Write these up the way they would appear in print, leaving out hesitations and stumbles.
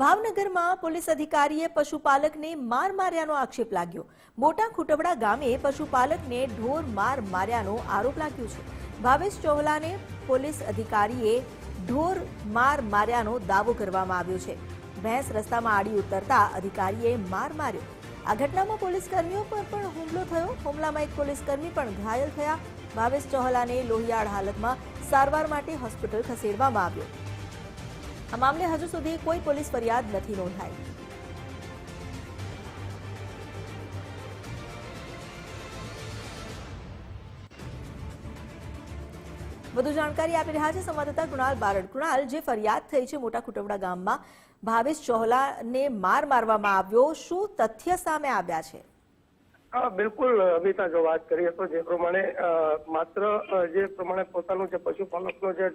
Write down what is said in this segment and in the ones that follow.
ભાવનગરમાં પોલીસ અધિકારીએ પશુપાલકને માર માર્યાનો આક્ષેપ લાગ્યો। મોટા ખુટવડા ગામે પશુપાલકને ઢોર માર માર્યાનો આરોપ લાગ્યો છે। ભાવેશ ચોહલાને પોલીસ અધિકારીએ ઢોર માર માર્યાનો દાવો કરવામાં આવ્યો છે। ભેંસ રસ્તામાં આડી ઉતરતા અધિકારીએ માર માર્યો। આ ઘટનામાં પોલીસ કર્મીઓ પર પણ હુમલો થયો। હુમલામાં એક પોલીસ કર્મી પણ ઘાયલ થયા। ભાવેશ ચોહલાને લોહિયાળ હાલતમાં સારવાર માટે હોસ્પિટલ ખસેડવામાં આવ્યો। આ મામલે હજુ સુધી કોઈ પોલીસ ફરિયાદ નથી નોંધાઈ। વધુ જાણકારી આપી રહ્યા છે સંવાદદાતા કૃણાલ બારડ। કૃણાલ, જે ફરિયાદ થઈ છે મોટા ખુટવડા ગામમાં ભાવેશ ચોહલાને માર મારવામાં આવ્યો, શું તથ્ય સામે આવ્યા છે? બિલકુલ અમિતા, જો વાત કરીએ તો જે પ્રમાણે માત્ર જે પ્રમાણે પોતાનું જે પશુપાલકનો જે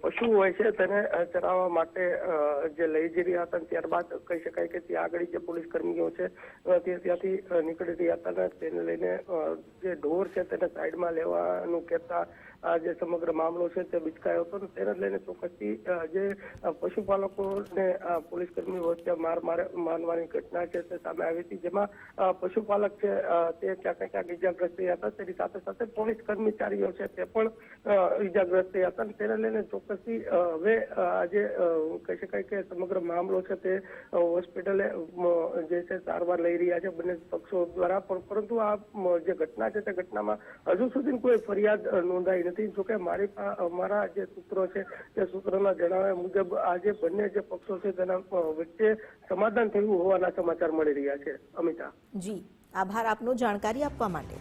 પશુ હોય છે તેને ચરાવવા માટે જે લઈ જઈ રહ્યા હતા, ત્યારબાદ કહી શકાય કે ત્યાં આગળ જે પોલીસ કર્મીઓ છે તે ત્યાંથી નીકળી રહ્યા હતા અને તેને લઈને જે ઢોર છે તેને સાઈડમાં લેવાનું કહેતા આ જે સમગ્ર મામલો છે તે બિચકાયો હતો। તેને લઈને ચોક્કસથી જે પશુપાલકોને પોલીસ કર્મી વચ્ચે મારવાની ઘટના છે તે સામે આવી હતી, જેમાં પશુપાલક છે તે ક્યાંક ને ક્યાંક ઈજાગ્રસ્ત થયા હતા। તેની સાથે સાથે પોલીસ કર્મચારીઓ છે તે પણ ઈજાગ્રસ્ત થયા હતા। તેને લઈને ચોક્કસથી હવે આજે કહી શકાય કે સમગ્ર મામલો છે તે હોસ્પિટલે જે છે સારવાર લઈ રહ્યા છે બંને પક્ષો દ્વારા, પરંતુ આ જે ઘટના છે તે ઘટનામાં હજુ સુધી કોઈ ફરિયાદ નોંધાઈ નથી। જોકે અમારા જે સૂત્રો છે તે સૂત્રોના જણાવ્યા મુજબ આજે બંને જે પક્ષો છે તેના વચ્ચે સમાધાન થયું હોવાના સમાચાર મળી રહ્યા છે। અમિતા જી, આભાર આપનો જાણકારી આપવા માટે।